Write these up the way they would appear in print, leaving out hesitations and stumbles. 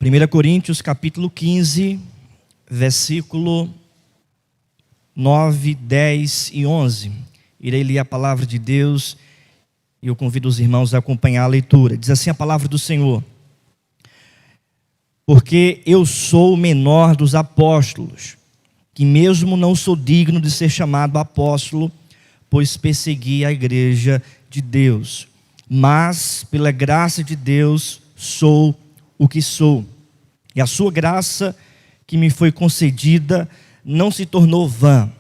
1 Coríntios capítulo 15, versículo 9, 10 e 11. Irei ler a palavra de Deus e eu convido os irmãos a acompanhar a leitura. Diz assim a palavra do Senhor: porque eu sou o menor dos apóstolos, que mesmo não sou digno de ser chamado apóstolo, pois persegui a igreja de Deus. Mas, pela graça de Deus, sou o que sou. E a sua graça que me foi concedida não se tornou vã.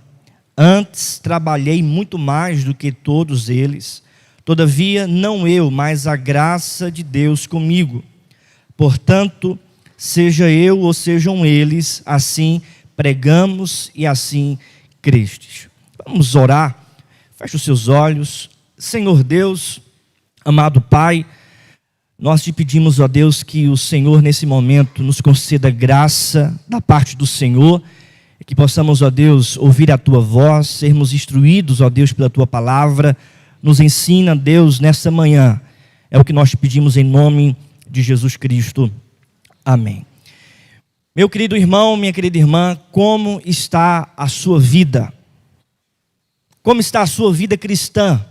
Antes trabalhei muito mais do que todos eles. Todavia, não eu, mas a graça de Deus comigo. Portanto, seja eu ou sejam eles, assim pregamos e assim crestes. Vamos orar. Feche os seus olhos. Senhor Deus, amado Pai, nós te pedimos, ó Deus, que o Senhor nesse momento nos conceda graça da parte do Senhor, que possamos, ó Deus, ouvir a Tua voz, sermos instruídos, ó Deus, pela Tua palavra. Nos ensina, Deus, nessa manhã. É o que nós te pedimos em nome de Jesus Cristo. Amém. Meu querido irmão, minha querida irmã, como está a sua vida? Como está a sua vida cristã?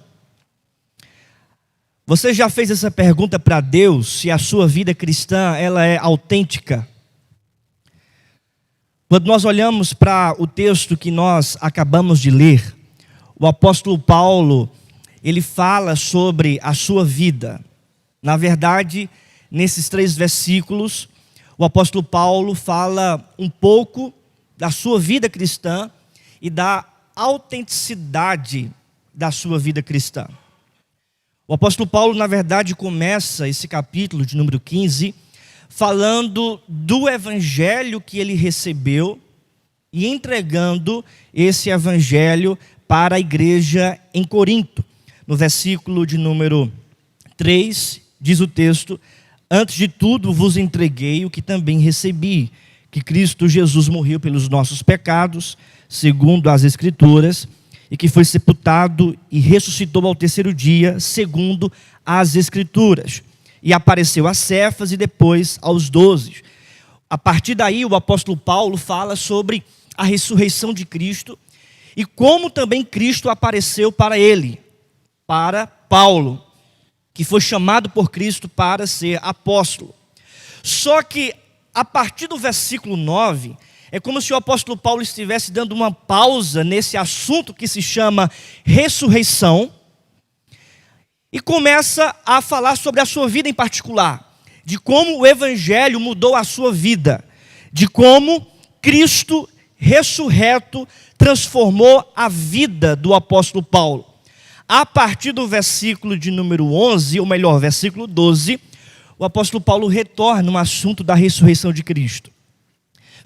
Você já fez essa pergunta para Deus, se a sua vida cristã ela é autêntica? Quando nós olhamos para o texto que nós acabamos de ler, o apóstolo Paulo, ele fala sobre a sua vida. Na verdade, nesses 3 versículos, o apóstolo Paulo fala um pouco da sua vida cristã e da autenticidade da sua vida cristã. O apóstolo Paulo, na verdade, começa esse capítulo de número 15, falando do evangelho que ele recebeu e entregando esse evangelho para a igreja em Corinto. No versículo de número 3, diz o texto: antes de tudo vos entreguei o que também recebi, que Cristo Jesus morreu pelos nossos pecados, segundo as Escrituras, e que foi sepultado e ressuscitou ao 3º dia, segundo as Escrituras. E apareceu a Cefas e depois aos 12. A partir daí, o apóstolo Paulo fala sobre a ressurreição de Cristo e como também Cristo apareceu para ele, para Paulo, que foi chamado por Cristo para ser apóstolo. Só que, a partir do versículo 9, é como se o apóstolo Paulo estivesse dando uma pausa nesse assunto que se chama ressurreição e começa a falar sobre a sua vida em particular, de como o evangelho mudou a sua vida, de como Cristo ressurreto transformou a vida do apóstolo Paulo. A partir do versículo de número 11, ou melhor, versículo 12, o apóstolo Paulo retorna no assunto da ressurreição de Cristo.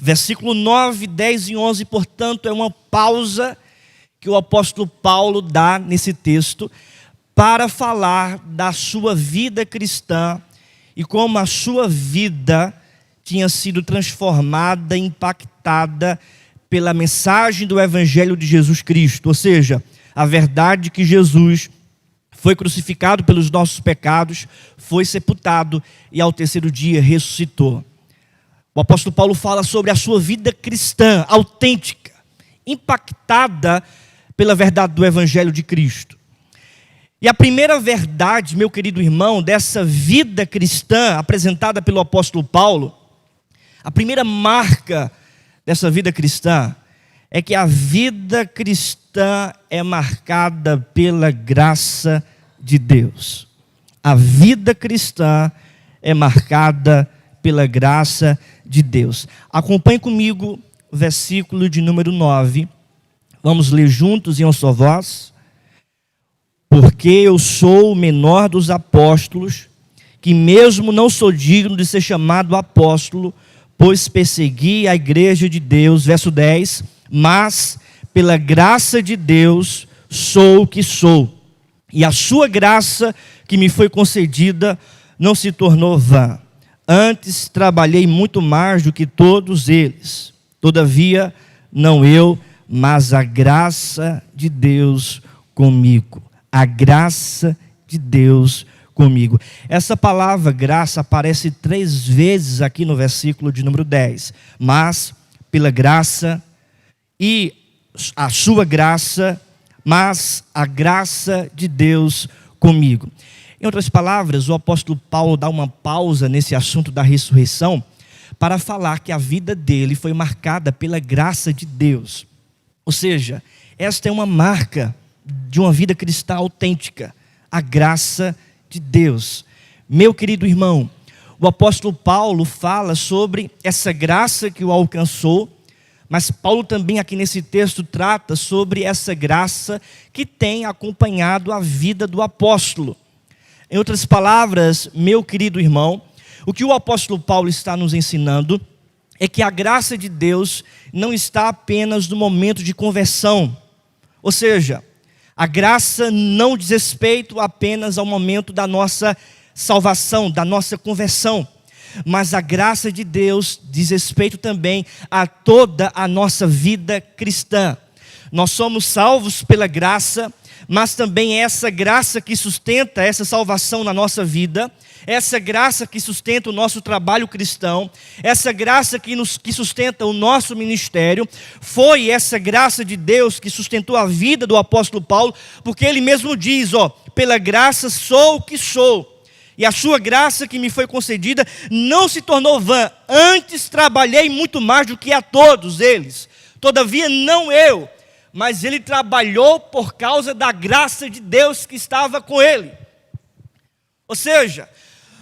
Versículo 9, 10 e 11, portanto, é uma pausa que o apóstolo Paulo dá nesse texto para falar da sua vida cristã e como a sua vida tinha sido transformada, impactada pela mensagem do Evangelho de Jesus Cristo, ou seja, a verdade que Jesus foi crucificado pelos nossos pecados, foi sepultado e ao 3º dia ressuscitou. O apóstolo Paulo fala sobre a sua vida cristã, autêntica, impactada pela verdade do Evangelho de Cristo. E a primeira verdade, meu querido irmão, dessa vida cristã apresentada pelo apóstolo Paulo, a primeira marca dessa vida cristã é que a vida cristã é marcada pela graça de Deus. A vida cristã é marcada pela graça de Deus. Acompanhe comigo o versículo de número 9. Vamos ler juntos em uma só voz. Porque eu sou o menor dos apóstolos, que mesmo não sou digno de ser chamado apóstolo, pois persegui a igreja de Deus. Verso 10. Mas, pela graça de Deus, sou o que sou. E a sua graça que me foi concedida não se tornou vã. Antes trabalhei muito mais do que todos eles. Todavia, não eu, mas a graça de Deus comigo. A graça de Deus comigo. Essa palavra graça aparece 3 vezes aqui no versículo de número 10. Mas, pela graça, e a sua graça, mas a graça de Deus comigo. Em outras palavras, o apóstolo Paulo dá uma pausa nesse assunto da ressurreição para falar que a vida dele foi marcada pela graça de Deus. Ou seja, esta é uma marca de uma vida cristã autêntica, a graça de Deus. Meu querido irmão, o apóstolo Paulo fala sobre essa graça que o alcançou, mas Paulo também aqui nesse texto trata sobre essa graça que tem acompanhado a vida do apóstolo. Em outras palavras, meu querido irmão, o que o apóstolo Paulo está nos ensinando é que a graça de Deus não está apenas no momento de conversão. Ou seja, a graça não diz respeito apenas ao momento da nossa salvação, da nossa conversão. Mas a graça de Deus diz respeito também a toda a nossa vida cristã. Nós somos salvos pela graça, mas também é essa graça que sustenta essa salvação na nossa vida, essa graça que sustenta o nosso trabalho cristão, essa graça que sustenta o nosso ministério. Foi essa graça de Deus que sustentou a vida do apóstolo Paulo, porque ele mesmo diz, pela graça sou o que sou. E a sua graça que me foi concedida não se tornou vã. Antes trabalhei muito mais do que a todos eles. Todavia não eu, mas ele trabalhou por causa da graça de Deus que estava com ele. Ou seja,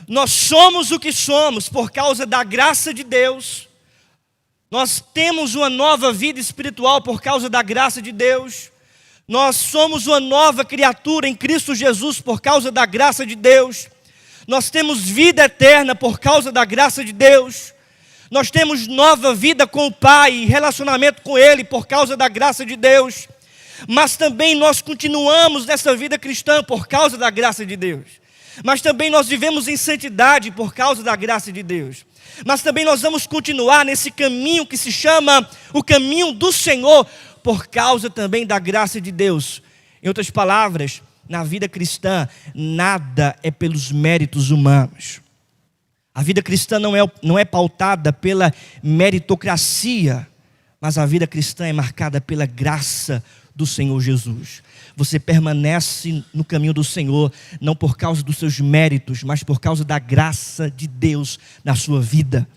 nós somos o que somos por causa da graça de Deus. Nós temos uma nova vida espiritual por causa da graça de Deus. Nós somos uma nova criatura em Cristo Jesus por causa da graça de Deus. Nós temos vida eterna por causa da graça de Deus. Nós temos nova vida com o Pai e relacionamento com Ele por causa da graça de Deus. Mas também nós continuamos nessa vida cristã por causa da graça de Deus. Mas também nós vivemos em santidade por causa da graça de Deus. Mas também nós vamos continuar nesse caminho que se chama o caminho do Senhor por causa também da graça de Deus. Em outras palavras, na vida cristã, nada é pelos méritos humanos. A vida cristã não é pautada pela meritocracia, mas a vida cristã é marcada pela graça do Senhor Jesus. Você permanece no caminho do Senhor, não por causa dos seus méritos, mas por causa da graça de Deus na sua vida.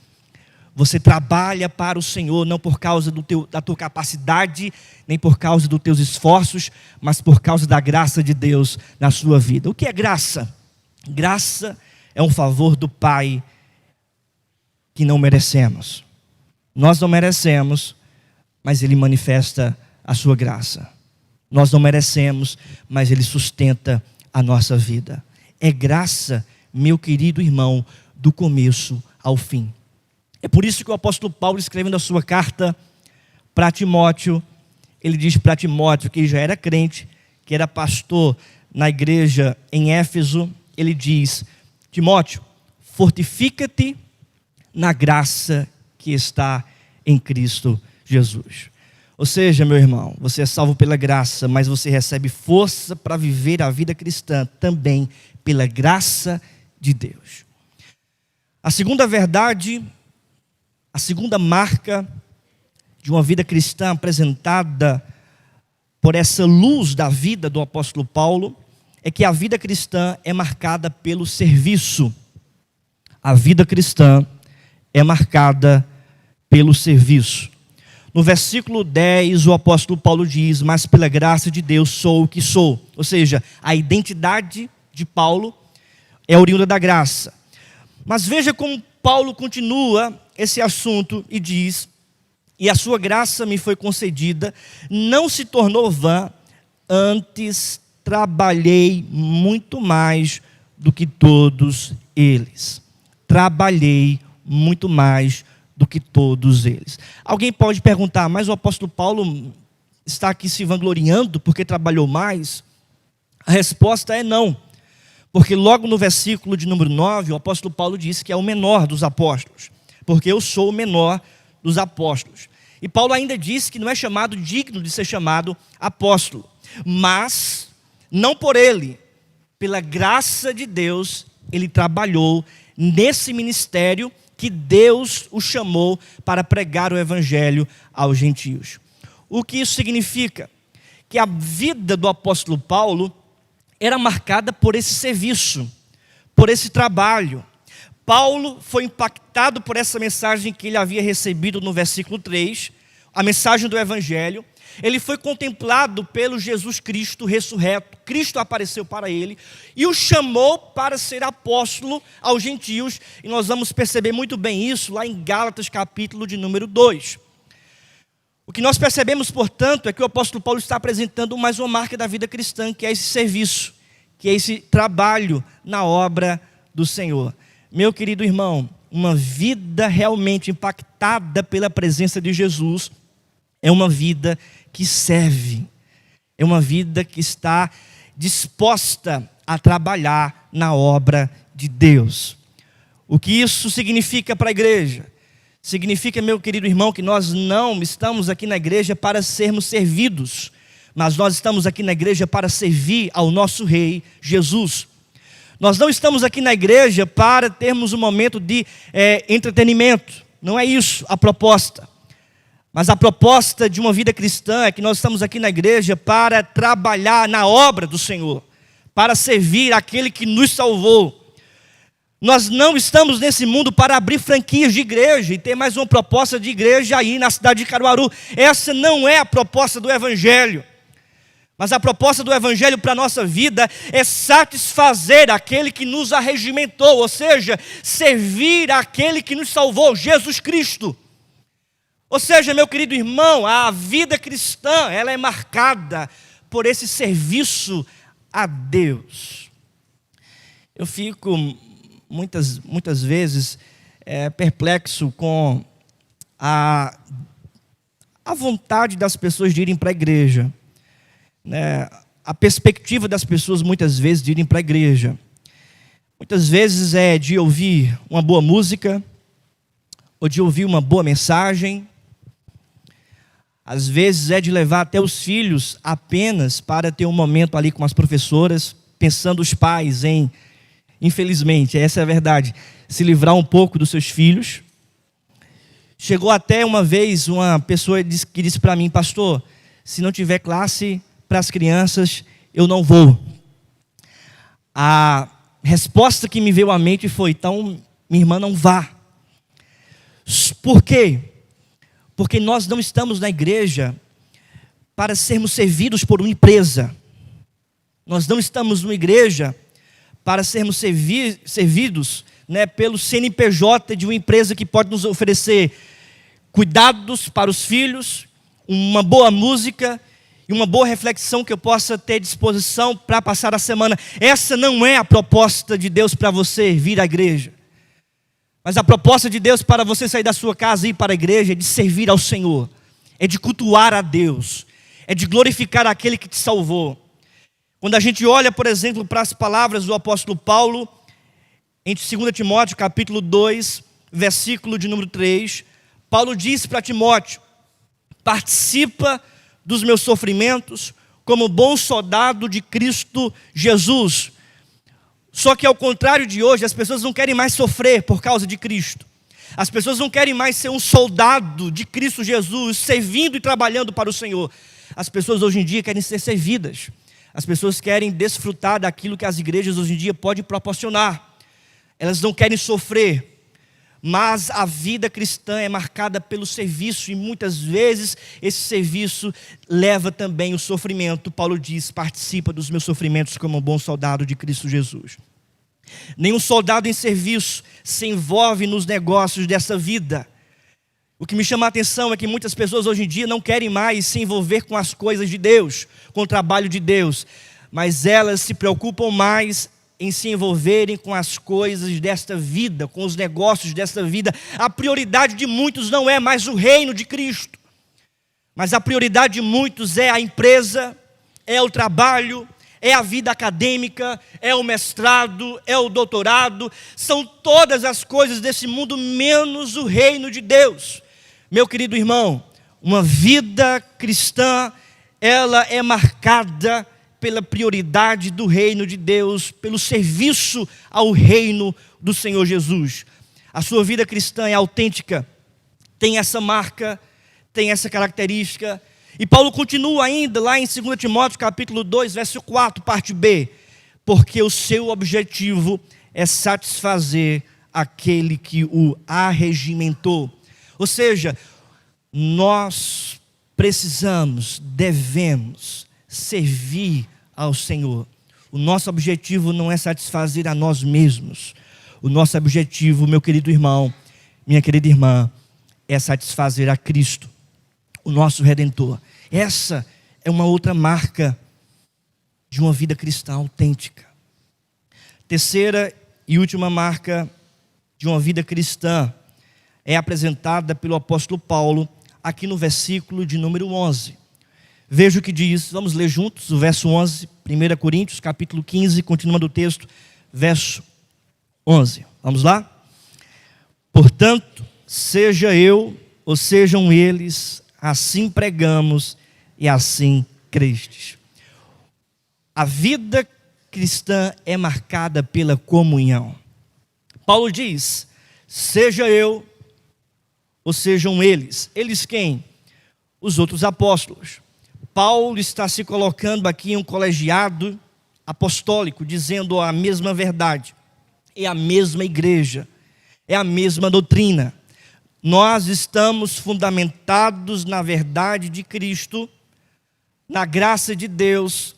Você trabalha para o Senhor não por causa da tua capacidade, nem por causa dos teus esforços, mas por causa da graça de Deus na sua vida. O que é graça? Graça é um favor do Pai que não merecemos. Nós não merecemos, mas Ele manifesta a sua graça. Nós não merecemos, mas Ele sustenta a nossa vida. É graça, meu querido irmão, do começo ao fim. É por isso que o apóstolo Paulo, escrevendo a sua carta para Timóteo, ele diz para Timóteo, que já era crente, que era pastor na igreja em Éfeso, ele diz: Timóteo, fortifica-te na graça que está em Cristo Jesus. Ou seja, meu irmão, você é salvo pela graça, mas você recebe força para viver a vida cristã também pela graça de Deus. A segunda verdade, a segunda marca de uma vida cristã apresentada por essa luz da vida do apóstolo Paulo é que a vida cristã é marcada pelo serviço. A vida cristã é marcada pelo serviço. No versículo 10, o apóstolo Paulo diz: mas pela graça de Deus sou o que sou. Ou seja, a identidade de Paulo é oriunda da graça. Mas veja como Paulo continua esse assunto e diz: e a sua graça me foi concedida, não se tornou vã, antes trabalhei muito mais do que todos eles. Trabalhei muito mais do que todos eles. Alguém pode perguntar: mas o apóstolo Paulo está aqui se vangloriando porque trabalhou mais? A resposta é não. Porque logo no versículo de número 9, o apóstolo Paulo disse que é o menor dos apóstolos. Porque eu sou o menor dos apóstolos. E Paulo ainda disse que não é chamado digno de ser chamado apóstolo. Mas, não por ele, pela graça de Deus, ele trabalhou nesse ministério que Deus o chamou para pregar o evangelho aos gentios. O que isso significa? Que a vida do apóstolo Paulo era marcada por esse serviço, por esse trabalho. Paulo foi impactado por essa mensagem que ele havia recebido no versículo 3, a mensagem do evangelho. Ele foi contemplado pelo Jesus Cristo ressurreto. Cristo apareceu para ele e o chamou para ser apóstolo aos gentios. E nós vamos perceber muito bem isso lá em Gálatas, capítulo de número 2. O que nós percebemos, portanto, é que o apóstolo Paulo está apresentando mais uma marca da vida cristã, que é esse serviço, que é esse trabalho na obra do Senhor. Meu querido irmão, uma vida realmente impactada pela presença de Jesus é uma vida que serve, é uma vida que está disposta a trabalhar na obra de Deus. O que isso significa para a igreja? Significa, meu querido irmão, que nós não estamos aqui na igreja para sermos servidos, mas nós estamos aqui na igreja para servir ao nosso Rei Jesus. Nós não estamos aqui na igreja para termos um momento de entretenimento, não é isso a proposta. Mas a proposta de uma vida cristã é que nós estamos aqui na igreja para trabalhar na obra do Senhor, para servir aquele que nos salvou. Nós não estamos nesse mundo para abrir franquias de igreja e ter mais uma proposta de igreja aí na cidade de Caruaru. Essa não é a proposta do evangelho. Mas a proposta do evangelho para a nossa vida é satisfazer aquele que nos arregimentou, ou seja, servir aquele que nos salvou, Jesus Cristo. Ou seja, meu querido irmão, a vida cristã, ela é marcada por esse serviço a Deus. Eu fico muitas vezes perplexo com a vontade das pessoas de irem para a igreja, né? A perspectiva das pessoas muitas vezes de irem para a igreja. Muitas vezes é de ouvir uma boa música, ou de ouvir uma boa mensagem. Às vezes é de levar até os filhos apenas para ter um momento ali com as professoras, pensando os pais em, infelizmente, essa é a verdade, se livrar um pouco dos seus filhos. Chegou até uma vez uma pessoa que disse para mim: pastor, se não tiver classe para as crianças, eu não vou. A resposta que me veio à mente foi: então, minha irmã, não vá. Por quê? Porque nós não estamos na igreja para sermos servidos por uma empresa. Nós não estamos numa igreja para sermos servidos, né, pelo CNPJ de uma empresa que pode nos oferecer cuidados para os filhos, uma boa música e uma boa reflexão que eu possa ter disposição para passar a semana. Essa não é a proposta de Deus para você vir à igreja. Mas a proposta de Deus para você sair da sua casa e ir para a igreja é de servir ao Senhor, é de cultuar a Deus, é de glorificar aquele que te salvou. Quando a gente olha, por exemplo, para as palavras do apóstolo Paulo, em 2 Timóteo, capítulo 2, versículo de número 3, Paulo diz para Timóteo: participa dos meus sofrimentos como bom soldado de Cristo Jesus. Só que ao contrário de hoje, as pessoas não querem mais sofrer por causa de Cristo. As pessoas não querem mais ser um soldado de Cristo Jesus, servindo e trabalhando para o Senhor. As pessoas hoje em dia querem ser servidas. As pessoas querem desfrutar daquilo que as igrejas hoje em dia podem proporcionar. Elas não querem sofrer. Mas a vida cristã é marcada pelo serviço, e muitas vezes esse serviço leva também o sofrimento. Paulo diz: participa dos meus sofrimentos como um bom soldado de Cristo Jesus. Nenhum soldado em serviço se envolve nos negócios dessa vida. O que me chama a atenção é que muitas pessoas hoje em dia não querem mais se envolver com as coisas de Deus, com o trabalho de Deus, mas elas se preocupam mais em se envolverem com as coisas desta vida, com os negócios desta vida. A prioridade de muitos não é mais o reino de Cristo, mas a prioridade de muitos é a empresa, é o trabalho, é a vida acadêmica, é o mestrado, é o doutorado. São todas as coisas desse mundo menos o reino de Deus. Meu querido irmão, uma vida cristã, ela é marcada pela prioridade do reino de Deus, pelo serviço ao reino do Senhor Jesus. A sua vida cristã é autêntica, tem essa marca, tem essa característica. E Paulo continua ainda lá em 2 Timóteo capítulo 2, verso 4, parte B. Porque o seu objetivo é satisfazer aquele que o arregimentou. Ou seja, nós precisamos, devemos servir ao Senhor. O nosso objetivo não é satisfazer a nós mesmos. O nosso objetivo, meu querido irmão, minha querida irmã, é satisfazer a Cristo, o nosso Redentor. Essa é uma outra marca de uma vida cristã autêntica. Terceira e última marca de uma vida cristã é apresentada pelo apóstolo Paulo aqui no versículo de número 11. Veja o que diz, vamos ler juntos o verso 11, 1 Coríntios capítulo 15, continuando o texto, verso 11. Vamos lá? Portanto, seja eu ou sejam eles, assim pregamos e assim crestes. A vida cristã é marcada pela comunhão. Paulo diz, seja eu ou sejam eles. Eles quem? Os outros apóstolos. Paulo está se colocando aqui em um colegiado apostólico, dizendo a mesma verdade. É a mesma igreja, é a mesma doutrina. Nós estamos fundamentados na verdade de Cristo, na graça de Deus,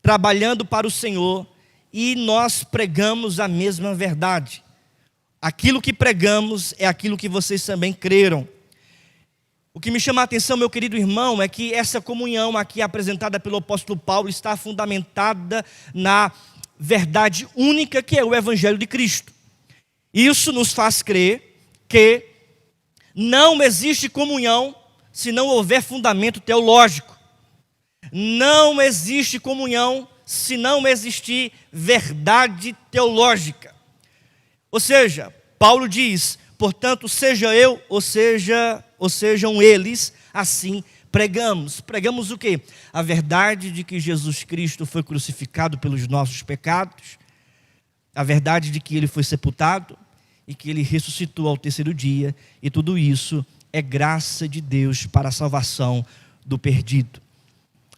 trabalhando para o Senhor, e nós pregamos a mesma verdade. Aquilo que pregamos é aquilo que vocês também creram. O que me chama a atenção, meu querido irmão, é que essa comunhão aqui apresentada pelo apóstolo Paulo está fundamentada na verdade única que é o Evangelho de Cristo. Isso nos faz crer que não existe comunhão se não houver fundamento teológico. Não existe comunhão se não existir verdade teológica. Ou seja, Paulo diz, portanto, seja eu ou sejam eles, assim pregamos. Pregamos o quê? A verdade de que Jesus Cristo foi crucificado pelos nossos pecados, a verdade de que ele foi sepultado e que ele ressuscitou ao terceiro dia, e tudo isso é graça de Deus para a salvação do perdido.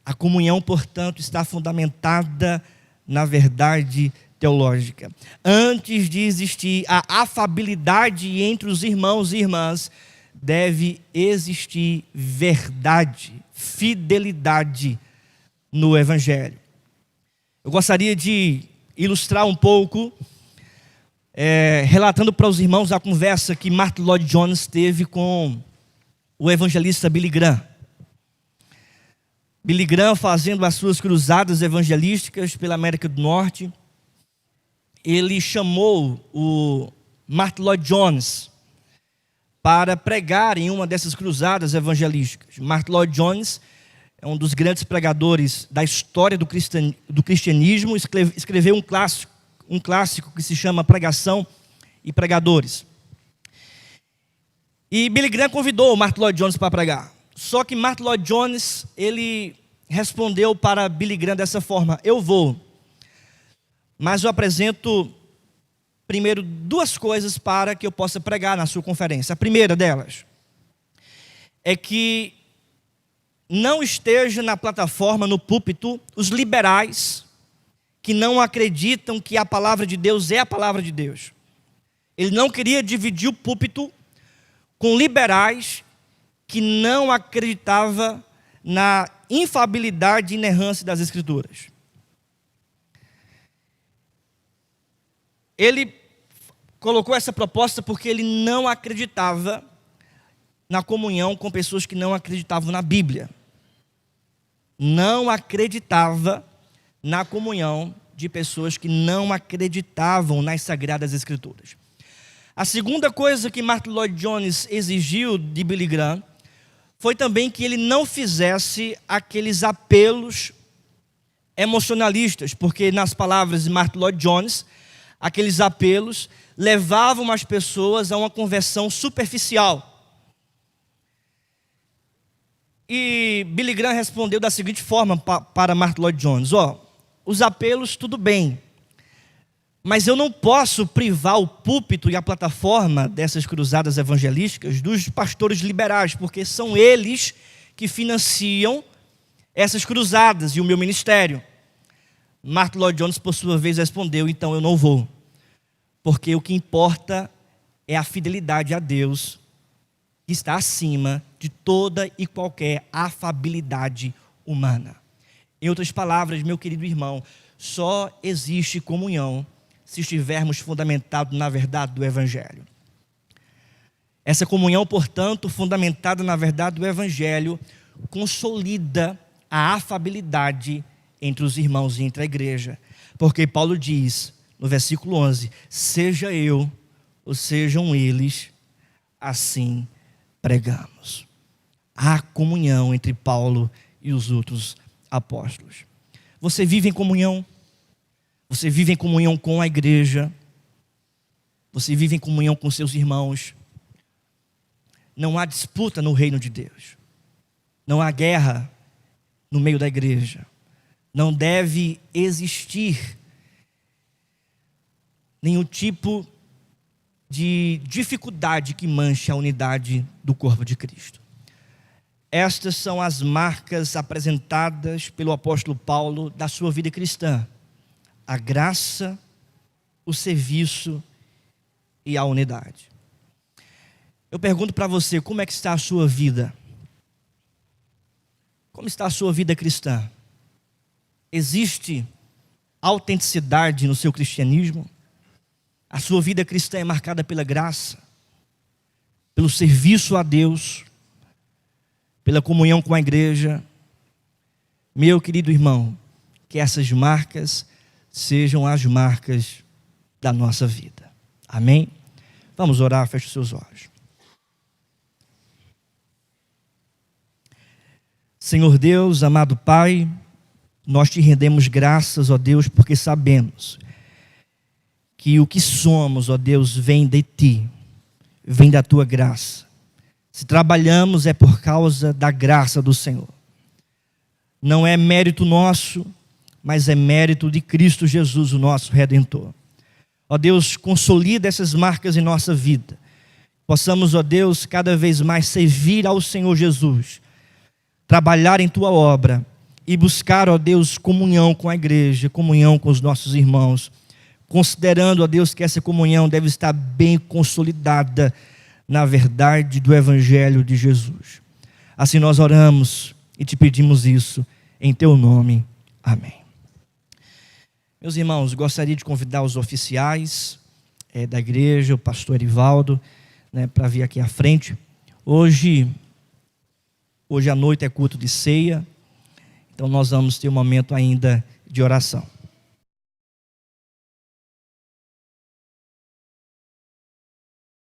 A comunhão, portanto, está fundamentada na verdade teológica. Antes de existir a afabilidade entre os irmãos e irmãs, deve existir verdade, fidelidade no Evangelho. Eu gostaria de ilustrar um pouco, relatando para os irmãos a conversa que Martyn Lloyd-Jones teve com o evangelista Billy Graham. Billy Graham, fazendo as suas cruzadas evangelísticas pela América do Norte, ele chamou o Martyn Lloyd-Jones para pregar em uma dessas cruzadas evangelísticas. Martyn Lloyd-Jones é um dos grandes pregadores da história do cristianismo, escreveu um clássico que se chama Pregação e Pregadores. E Billy Graham convidou o Martyn Lloyd-Jones para pregar. Só que Martyn Lloyd-Jones, ele respondeu para Billy Graham dessa forma: eu vou, mas eu apresento primeiro duas coisas para que eu possa pregar na sua conferência. A primeira delas é que não esteja na plataforma, no púlpito, os liberais que não acreditam que a palavra de Deus é a palavra de Deus. Ele não queria dividir o púlpito com liberais que não acreditavam na infabilidade e inerrância das Escrituras. Ele colocou essa proposta porque ele não acreditava na comunhão com pessoas que não acreditavam na Bíblia. Não acreditava na comunhão de pessoas que não acreditavam nas Sagradas Escrituras. A segunda coisa que Martyn Lloyd-Jones exigiu de Billy Graham foi também que ele não fizesse aqueles apelos emocionalistas, porque nas palavras de Martyn Lloyd-Jones, aqueles apelos levavam as pessoas a uma conversão superficial. E Billy Graham respondeu da seguinte forma para Martyn Lloyd-Jones: os apelos, tudo bem. Mas eu não posso privar o púlpito e a plataforma dessas cruzadas evangelísticas dos pastores liberais, porque são eles que financiam essas cruzadas e o meu ministério. Martyn Lloyd-Jones, por sua vez, respondeu: então eu não vou, porque o que importa é a fidelidade a Deus, que está acima de toda e qualquer afabilidade humana. Em outras palavras, meu querido irmão, só existe comunhão se estivermos fundamentados na verdade do Evangelho. Essa comunhão, portanto, fundamentada na verdade do Evangelho, consolida a afabilidade entre os irmãos e entre a igreja. Porque Paulo diz, no versículo 11, seja eu ou sejam eles, assim pregamos. Há comunhão entre Paulo e os outros apóstolos. Você vive em comunhão? Você vive em comunhão com a igreja? Você vive em comunhão com seus irmãos? Não há disputa no reino de Deus. Não há guerra no meio da igreja. Não deve existir nenhum tipo de dificuldade que manche a unidade do corpo de Cristo. Estas são as marcas apresentadas pelo apóstolo Paulo da sua vida cristã: a graça, o serviço e a unidade. Eu pergunto para você, como é que está a sua vida? Como está a sua vida cristã? Existe autenticidade no seu cristianismo? A sua vida cristã é marcada pela graça, pelo serviço a Deus, pela comunhão com a igreja? Meu querido irmão, que essas marcas sejam as marcas da nossa vida. Amém? Vamos orar, feche os seus olhos. Senhor Deus, amado Pai, nós te rendemos graças, ó Deus, porque sabemos que o que somos, ó Deus, vem de Ti, vem da Tua graça. Se trabalhamos é por causa da graça do Senhor. Não é mérito nosso, mas é mérito de Cristo Jesus, o nosso Redentor. Ó Deus, consolida essas marcas em nossa vida. Possamos, ó Deus, cada vez mais servir ao Senhor Jesus, trabalhar em Tua obra e buscar, ó Deus, comunhão com a igreja, comunhão com os nossos irmãos, considerando, ó Deus, que essa comunhão deve estar bem consolidada na verdade do Evangelho de Jesus. Assim nós oramos e te pedimos isso em Teu nome. Amém. Meus irmãos, gostaria de convidar os oficiais da igreja, o pastor Erivaldo, para vir aqui à frente. Hoje à noite é culto de ceia, então nós vamos ter um momento ainda de oração.